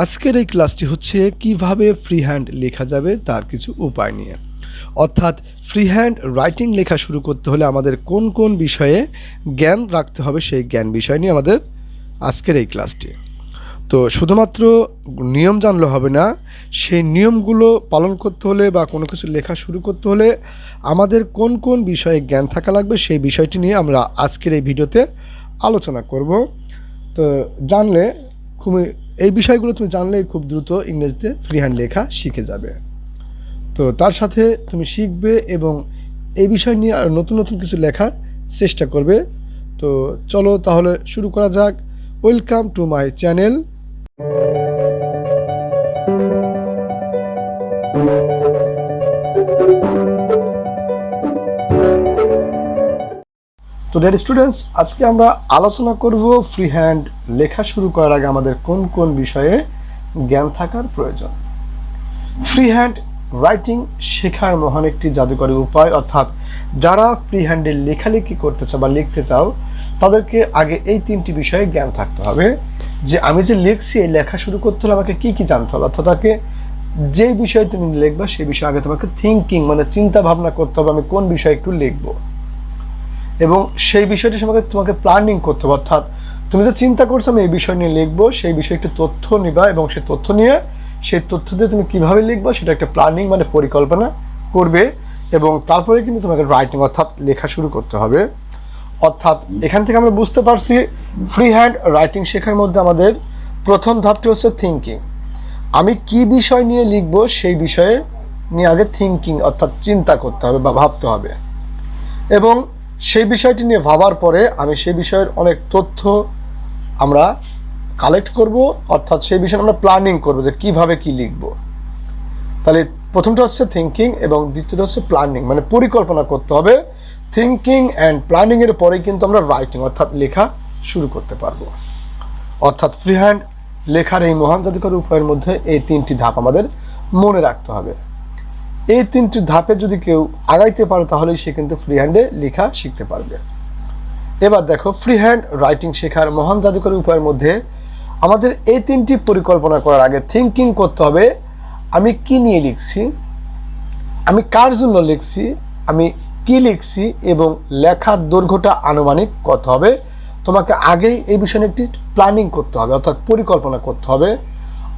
আজকের এই ক্লাসটি হচ্ছে কিভাবে ফ্রি হ্যান্ড লেখা যাবে তার কিছু উপায় নিয়ে। অর্থাৎ ফ্রি হ্যান্ড রাইটিং লেখা শুরু করতে হলে আমাদের কোন কোন বিষয়ে জ্ঞান রাখতে হবে সেই জ্ঞান বিষয় নিয়ে আমাদের আজকের এই ক্লাসটি। তো শুধুমাত্র নিয়ম জানলে হবে না, সেই নিয়মগুলো পালন করতে হলে বা কোনো কিছু লেখা শুরু করতে হলে আমাদের কোন কোন বিষয়ে জ্ঞান থাকা লাগবে সেই বিষয়টি নিয়ে আমরা আজকের এই ভিডিওতে আলোচনা করব। তো জানলে খুবই এই বিষয়গুলো তুমি জানলেই খুব দ্রুত ইংরেজিতে ফ্রি হ্যান্ড লেখা শিখে যাবে। তো তার সাথে তুমি শিখবে এবং এই বিষয় নিয়ে আর নতুন নতুন কিছু লেখার চেষ্টা করবে। তো চলো তাহলে শুরু করা যাক। Welcome to my channel. তো ডিয়ার স্টুডেন্টস, আজকে আমরা আলোচনা করব ফ্রি হ্যান্ড লেখা শুরু করার আগে আমাদের কোন কোন বিষয়ে জ্ঞান থাকার প্রয়োজন। ফ্রি হ্যান্ড রাইটিং শেখার মহান একটি জাদুকরী উপায়, অর্থাৎ যারা ফ্রি হ্যান্ডে লেখালেখি করতে চাও বা লিখতে চাও তাদেরকে আগে এই তিনটি বিষয়ে জ্ঞান থাকতে হবে। যে আমি যে লিখছি এই লেখা শুরু করতে হলে আমাকে কী কী জানতে হবে, অর্থাৎ তাকে যে বিষয়ে তুমি লিখবা সেই বিষয়ে আগে তোমাকে থিঙ্কিং মানে চিন্তা ভাবনা করতে হবে আমি কোন বিষয়ে একটু লিখবো, এবং সেই বিষয়টি সম্পর্কে তোমাকে প্ল্যানিং করতে হবে। অর্থাৎ তুমি যে চিন্তা করছো আমি এই বিষয় নিয়ে লিখবো, সেই বিষয়ে একটি তথ্য নিবা এবং সেই তথ্য নিয়ে সেই তথ্য দিয়ে তুমি কীভাবে লিখবা সেটা একটা প্ল্যানিং মানে পরিকল্পনা করবে, এবং তারপরে কিন্তু তোমাকে রাইটিং অর্থাৎ লেখা শুরু করতে হবে। অর্থাৎ এখান থেকে আমরা বুঝতে পারছি ফ্রি হ্যান্ড রাইটিং শেখার মধ্যে আমাদের প্রথম ধাপটি হচ্ছে থিঙ্কিং। আমি কি বিষয় নিয়ে লিখবো সেই বিষয়ে নিয়ে আগে থিঙ্কিং অর্থাৎ চিন্তা করতে হবে বা ভাবতে হবে, এবং সেই বিষয়টি নিয়ে ভাবার পরে আমি সেই বিষয়ের অনেক তথ্য আমরা কালেক্ট করব, অর্থাৎ সেই বিষয়ে আমরা প্ল্যানিং করব যে কীভাবে কি লিখব। তাহলে প্রথমটা হচ্ছে থিঙ্কিং এবং দ্বিতীয়টা হচ্ছে প্ল্যানিং মানে পরিকল্পনা করতে হবে। থিঙ্কিং অ্যান্ড প্ল্যানিংয়ের পরেই কিন্তু আমরা রাইটিং অর্থাৎ লেখা শুরু করতে পারবো। অর্থাৎ ফ্রি হ্যান্ড লেখার এই মহান জাদুকরী উপায়ের মধ্যে এই তিনটি ধাপ আমাদের মনে রাখতে হবে। এই তিনটি ধাপে যদি কেউ আগাইতে পারে তাহলেই সে কিন্তু ফ্রি হ্যান্ডে লেখা শিখতে পারবে। এবার দেখো, ফ্রি হ্যান্ড রাইটিং শেখার মহান জাদুকরী উপায়ের মধ্যে আমাদের এই তিনটি পরিকল্পনা করার আগে থিঙ্কিং করতে হবে আমি কি নিয়ে লিখছি, আমি কার জন্য লিখছি, আমি কি লিখছি এবং লেখার দৈর্ঘ্যটা আনুমানিক কত হবে। তোমাকে আগেই এই বিষয়ে একটি প্ল্যানিং করতে হবে অর্থাৎ পরিকল্পনা করতে হবে।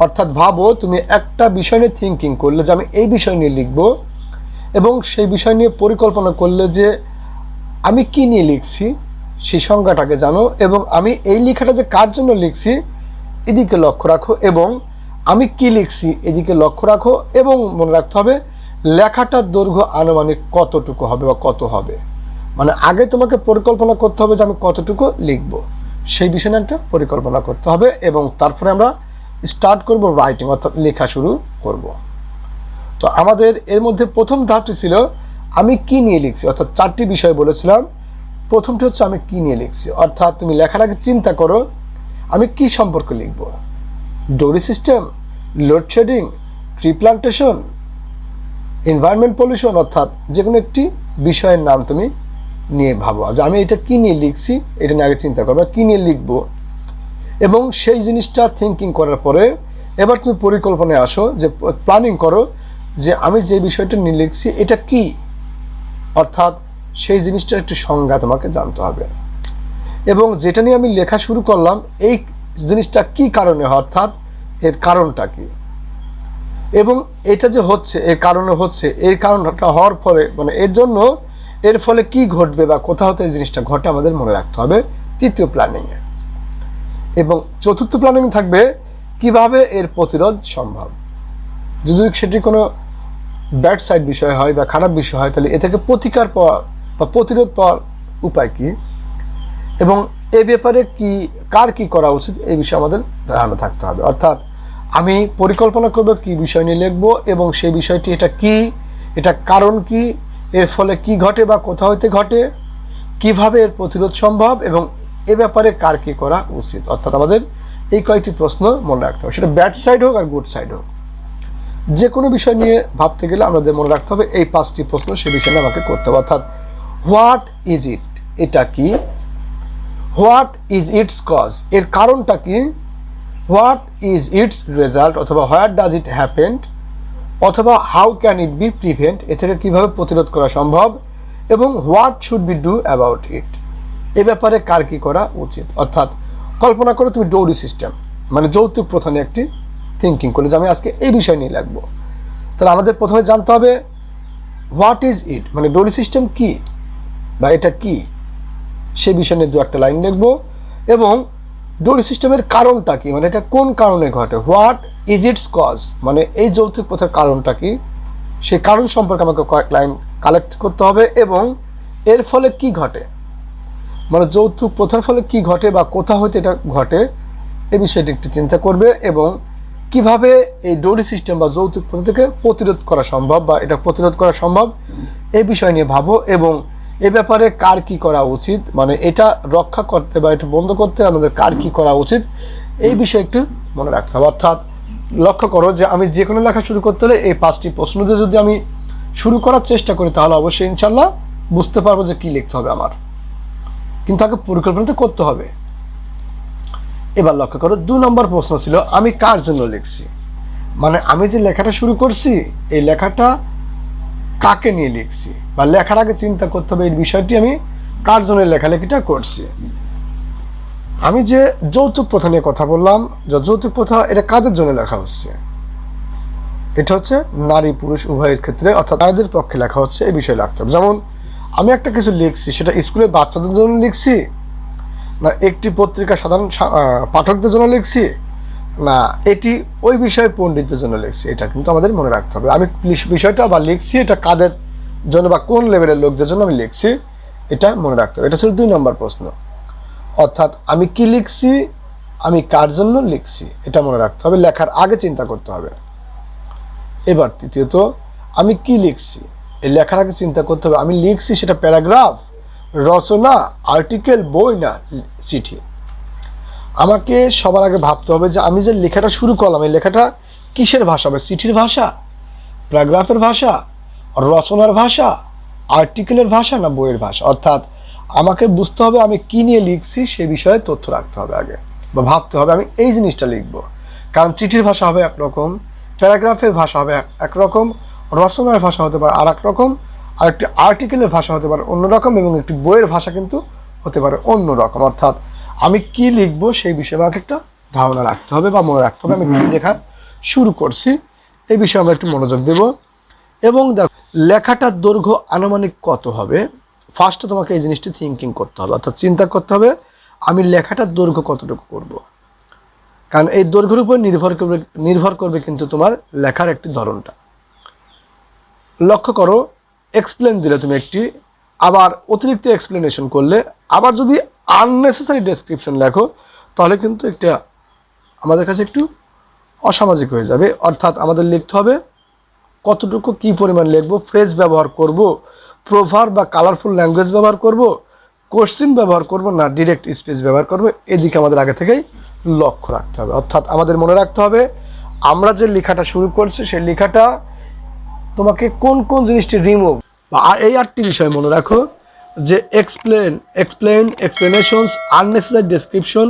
অর্থাৎ ভাবো তুমি একটা বিষয় নিয়ে থিঙ্কিং করলে যে আমি এই বিষয় নিয়ে লিখব, এবং সেই বিষয় নিয়ে পরিকল্পনা করলে যে আমি কি নিয়ে লিখছি সেই সংজ্ঞাটাকে জানো, এবং আমি এই লেখাটা যে কার জন্য লিখছি এদিকে লক্ষ্য রাখো, এবং আমি কি লিখছি এদিকে লক্ষ্য রাখো, এবং মনে রাখতে হবে লেখাটার দৈর্ঘ্য আনুমানিক কতটুকু হবে বা কত হবে। মানে আগে তোমাকে পরিকল্পনা করতে হবে যে আমি কতটুকু লিখব, সেই বিষয়ে একটা পরিকল্পনা করতে হবে, এবং তারপরে আমরা স্টার্ট করব রাইটিং অর্থাৎ লেখা শুরু করব। তো আমাদের এর মধ্যে প্রথম ধাপটি ছিল আমি কি নিয়ে লিখছি, অর্থাৎ চারটি বিষয় বলেছিলাম। প্রথমটি হচ্ছে আমি কি নিয়ে লিখছি, অর্থাৎ তুমি লেখার আগে চিন্তা করো আমি কি সম্পর্কে লিখব। Dowry system, load shedding, tree plantation, environment pollution, অর্থাৎ যে কোনো একটি বিষয়ের নাম তুমি নিয়ে ভাবো যে আমি এটা কি নিয়ে লিখছি, এটা নিয়ে আগে চিন্তা করবো কি নিয়ে লিখবো, এবং সেই জিনিসটা থিঙ্কিং করার পরে এবার তুমি পরিকল্পনায় আসো যে প্ল্যানিং করো যে আমি যে বিষয়টা নিয়ে লিখছি এটা কি, অর্থাৎ সেই জিনিসটার একটি সংজ্ঞা তোমাকে জানতে হবে, এবং যেটা নিয়ে আমি লেখা শুরু করলাম এই জিনিসটা কি কারণে অর্থাৎ এর কারণটা কি, এবং এটা যে হচ্ছে এর কারণে হচ্ছে এই কারণটা হওয়ার ফলে মানে এর ফলে কি ঘটবে বা কোথাও হতে এই জিনিসটা ঘটে আমাদের মনে রাখতে হবে তৃতীয় প্ল্যানিংয়ে। এবং চতুর্থ প্ল্যানিং থাকবে কিভাবে এর প্রতিরোধ সম্ভব। যদি সেটি কোনো ব্যাড সাইড বিষয় হয় বা খারাপ বিষয় হয় তাহলে এ থেকে প্রতিকার পাওয়া বা প্রতিরোধ পাওয়ার উপায় কী, এবং এ ব্যাপারে কি কার কি করা উচিত এই বিষয়ে আমাদের ধারণা থাকতে হবে। অর্থাৎ আমি পরিকল্পনা করব কি বিষয় নিয়ে লিখব, এবং সেই বিষয়টি এটা কি, এটা কারণ কি, এর ফলে কি ঘটে বা কোথাও হতে ঘটে, কিভাবে এর প্রতিরোধ সম্ভব, এবং এ ব্যাপারে কার কি করা উচিত। অর্থাৎ আমাদের এই কয়েকটি প্রশ্ন মনে রাখতে হবে, সেটা ব্যাড সাইড হোক আর গুড সাইড হোক। যে কোনো বিষয় নিয়ে ভাবতে গেলে আমাদের মনে রাখতে হবে এই পাঁচটি প্রশ্ন সে বিষয় নিয়ে আমাকে করতে হবে। অর্থাৎ হোয়াট ইজ ইট, এটা কি, হোয়াট ইজ ইটস কজ, এর কারণটা কি, হোয়াট ইজ ইটস রেজাল্ট অথবা হোয়ার ডাজ ইট হ্যাপেন অথবা how can it be prevent, এ থেকে কীভাবে প্রতিরোধ করা সম্ভব, এবং what should be do about it, এ ব্যাপারে কার কী করা উচিত। অর্থাৎ কল্পনা করো তুমি ডৌরি সিস্টেম মানে যৌতুক প্রথা নিয়ে একটি থিঙ্কিং করলে যে আমি আজকে এই বিষয় নিয়ে লাগবো। তাহলে আমাদের প্রথমে জানতে হবে হোয়াট ইজ ইট মানে ডৌরি সিস্টেম কি বা এটা কি, সে বিষয় নিয়ে দু একটা লাইন লিখবো। এবং ডৌরি সিস্টেমের কারণটা কি মানে এটা কোন কারণে ঘটে, হোয়াট ইজ ইটস কজ মানে এই যৌতুক প্রথার কারণটা কি, সেই কারণ সম্পর্কে আমাকে কয়েক লাইন কালেক্ট করতে হবে। এবং এর ফলে কি ঘটে মানে যৌতুক প্রথার ফলে কি ঘটে বা কোথা হইতে এটা ঘটে, এই বিষয়টি একটু চিন্তা করবে। এবং কিভাবে এই ডৌরি সিস্টেম বা যৌতুক প্রথা থেকে প্রতিরোধ করা সম্ভব বা এটা প্রতিরোধ করা সম্ভব এই বিষয় নিয়ে ভাবো। এবং এ ব্যাপারে কার কি করা উচিত মানে এটা রক্ষা করতে বা এটা বন্ধ করতে আমাদের কার কি করা উচিত এই বিষয়ে একটু মনে রাখতে হবে। অর্থাৎ লক্ষ্য করো যে আমি যে কোনো লেখা শুরু করতে হলে এই 5টি প্রশ্ন দিয়ে যদি আমি শুরু করার চেষ্টা করি তাহলে অবশ্যই ইনশাল্লাহ বুঝতে পারবো যে কী লিখতে হবে আমার, কিন্তু আগে পরিকল্পনাটা করতে হবে। এবার লক্ষ্য করো 2 নম্বর প্রশ্ন ছিল আমি কার জন্য লিখছি, মানে আমি যে লেখাটা শুরু করছি এই লেখাটা কাকে নিয়ে লিখছি বা লেখার আগে চিন্তা করতে হবে এই বিষয়টি আমি কার জন্য লেখালেখিটা করছি। আমি যে যৌতুক প্রথা নিয়ে কথা বললাম, যে যৌতুক প্রথা এটা কাদের জন্য লেখা হচ্ছে, এটা হচ্ছে নারী পুরুষ উভয়ের ক্ষেত্রে অর্থাৎ নারীদের পক্ষে লেখা হচ্ছে এই বিষয়ে লাগতে হবে। যেমন আমি একটা কিছু লিখছি সেটা স্কুলের বাচ্চাদের জন্য লিখছি না একটি পত্রিকা সাধারণ পাঠকদের জন্য লিখছি না এটি ওই বিষয়ে পণ্ডিতদের জন্য লিখছি, এটা কিন্তু আমাদের মনে রাখতে হবে। আমি বিষয়টা বা লিখছি এটা কাদের জন্য বা কোন লেভেলের লোকদের জন্য আমি লিখছি এটা মনে রাখতে হবে। এটা ছিল 2 নম্বর প্রশ্ন। অর্থাৎ আমি কি লিখছি আমি কার জন্য লিখছি এটা মনে রাখতে হবে, লেখার আগে চিন্তা করতে হবে। এবার তৃতীয়ত আমি কি লিখছি এই লেখার আগে চিন্তা করতে হবে আমি লিখছি সেটা প্যারাগ্রাফ, রচনা, আর্টিকেল, বই না চিঠি। আমাকে সবার আগে ভাবতে হবে যে আমি যে লেখাটা শুরু করলাম এই লেখাটা কিসের ভাষা হবে, চিঠির ভাষা, প্যারাগ্রাফের ভাষা, রচনার ভাষা, আর্টিকেলের ভাষা না বইয়ের ভাষা। অর্থাৎ আমাকে বুঝতে হবে আমি কি নিয়ে লিখছি সে বিষয়ে তথ্য রাখতে হবে আগে বা ভাবতে হবে আমি এই জিনিসটা লিখব। কারণ চিঠির ভাষা হবে একরকম, প্যারাগ্রাফের ভাষা হবে একরকম, রচনার ভাষা হতে পারে আর এক রকম, আর একটি আর্টিকেলের ভাষা হতে পারে অন্যরকম, এবং একটি বইয়ের ভাষা কিন্তু হতে পারে অন্যরকম। অর্থাৎ আমি কি লিখব সেই বিষয়ে আমাকে একটা ধারণা রাখতে হবে বা মনে রাখতে হবে আমি কী লেখা শুরু করছি এই বিষয়ে আমরা একটু মনোযোগ দেব। এবং দেখো লেখাটার দৈর্ঘ্য আনুমানিক কত হবে, ফার্স্টে তোমাকে এই জিনিসটি থিঙ্কিং করতে হবে অর্থাৎ চিন্তা করতে হবে আমি লেখাটার দৈর্ঘ্য কতটুকু করব। কারণ এই দৈর্ঘ্যের উপর নির্ভর করবে কিন্তু তোমার লেখার একটি ধরনটা। লক্ষ্য করো এক্সপ্লেন দিলে তুমি একটি, আবার অতিরিক্ত এক্সপ্লেনেশন করলে, আবার যদি আননেসেসারি ডেসক্রিপশন লেখো তাহলে কিন্তু একটা আমাদের কাছে একটু অসামাজিক হয়ে যাবে। অর্থাৎ আমাদের লিখতে হবে কতটুকু কী পরিমাণ লিখবো, ফ্রেজ ব্যবহার করব, প্রোভার্ব বা কালারফুল ল্যাঙ্গুয়েজ ব্যবহার করব, কোশ্চেন ব্যবহার করব না ডিরেক্ট স্পিচ ব্যবহার করব, এদিকে আমাদের আগে থেকেই লক্ষ্য রাখতে হবে। অর্থাৎ আমাদের মনে রাখতে হবে আমরা যে লেখাটা শুরু করছি সেই লেখাটা তোমাকে কোন কোন জিনিসটি রিমুভ বা এই 8টি বিষয় মনে রাখো যে এক্সপ্লেনেশনস, আননেসেসারি ডেসক্রিপশন,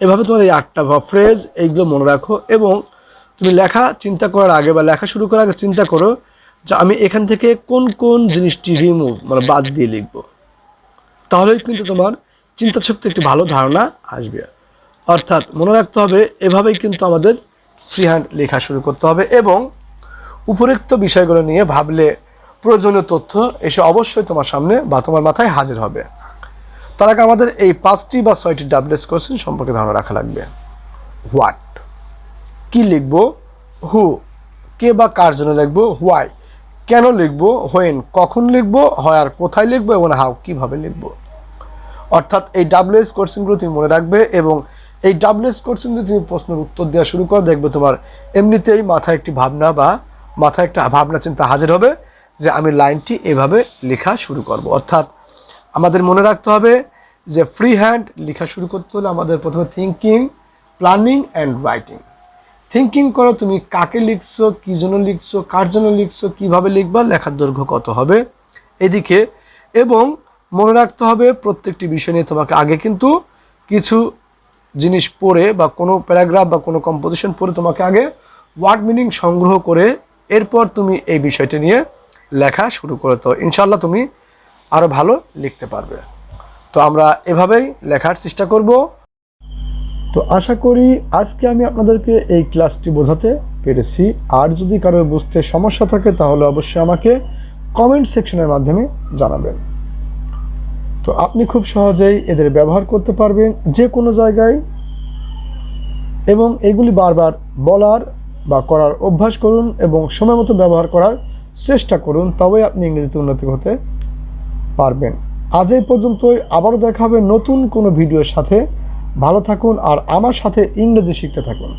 এভাবে তোমার এই 8টা ফ্রেজ এইগুলো মনে রাখো। এবং তুমি লেখা চিন্তা করার আগে বা লেখা শুরু করার আগে চিন্তা করো যে আমি এখান থেকে কোন কোন জিনিসটি রিমুভ মানে বাদ দিয়ে লিখব, তাহলেই কিন্তু তোমার চিন্তা শক্তি একটি ভালো ধারণা আসবে। অর্থাৎ মনে রাখতে হবে এভাবেই কিন্তু আমাদের ফ্রিহ্যান্ড লেখা শুরু করতে হবে। এবং উপরোক্ত বিষয়গুলো নিয়ে ভাবলে প্রয়োজনীয় তথ্য এসে অবশ্যই তোমার সামনে বা তোমার মাথায় হাজির হবে। তার আগে আমাদের এই 5টি বা 6টি ডাব্লিউএস কোশ্চেন সম্পর্কে ধারণা রাখা লাগবে। হোয়াট কি লিখব, হু কে বা কার জন্য লিখব, হোয়াই কেন লিখব, হোয়েন কখন লিখব, হয় আর কোথায় লিখব, এবং হাউ কীভাবে লিখব। অর্থাৎ এই ডাব্লিউএস কোশ্চেনগুলো তুমি মনে রাখবে এবং এই ডাব্লিউএস কোশ্চেন দিয়ে তুমি প্রশ্নের উত্তর দেওয়া শুরু করো, দেখবে তোমার এমনিতেই মাথায় একটি ভাবনা বা মাথায় একটা ভাবনা চিন্তা হাজির হবে যে আমি লাইনটি এভাবে লেখা শুরু করব। অর্থাৎ আমাদের মনে রাখতে হবে যে ফ্রি হ্যান্ড লেখা শুরু করতে হলে আমাদের প্রথমে thinking, planning and writing. Thinking করো তুমি কাকে লিখছো, কী জন্য লিখছো, কার জন্য লিখছো, কীভাবে লিখবা, লেখার দৈর্ঘ্য কত হবে এদিকে। এবং মনে রাখতে হবে প্রত্যেকটি বিষয় নিয়ে তোমাকে আগে কিন্তু কিছু জিনিস পড়ে বা কোনো প্যারাগ্রাফ বা কোনো কম্পোজিশন পড়ে তোমাকে আগে ওয়ার্ড মিনিং সংগ্রহ করে এরপর তুমি এই বিষয়টি নিয়ে লেখা শুরু করে, তো ইনশাল্লাহ তুমি আরও ভালো লিখতে পারবে। তো আমরা এভাবেই লেখার চেষ্টা করব। তো আশা করি আজকে আমি আপনাদেরকে এই ক্লাসটি বোঝাতে পেরেছি। আর যদি কারোর বুঝতে সমস্যা থাকে তাহলে অবশ্যই আমাকে কমেন্ট সেকশনের মাধ্যমে জানাবেন। তো আপনি খুব সহজেই এদের ব্যবহার করতে পারবেন যে কোনো জায়গায়, এবং এগুলি বারবার বলার বা করার অভ্যাস করুন এবং সময় মতো ব্যবহার করার চেষ্টা করুন, তবেই আপনি ইংরেজিতে উন্নতি হতে পারবেন। আজ এই পর্যন্তই, আবারও দেখা হবে নতুন কোনো ভিডিওর সাথে। ভালো থাকুন আর আমার সাথে ইংরেজি শিখতে থাকুন।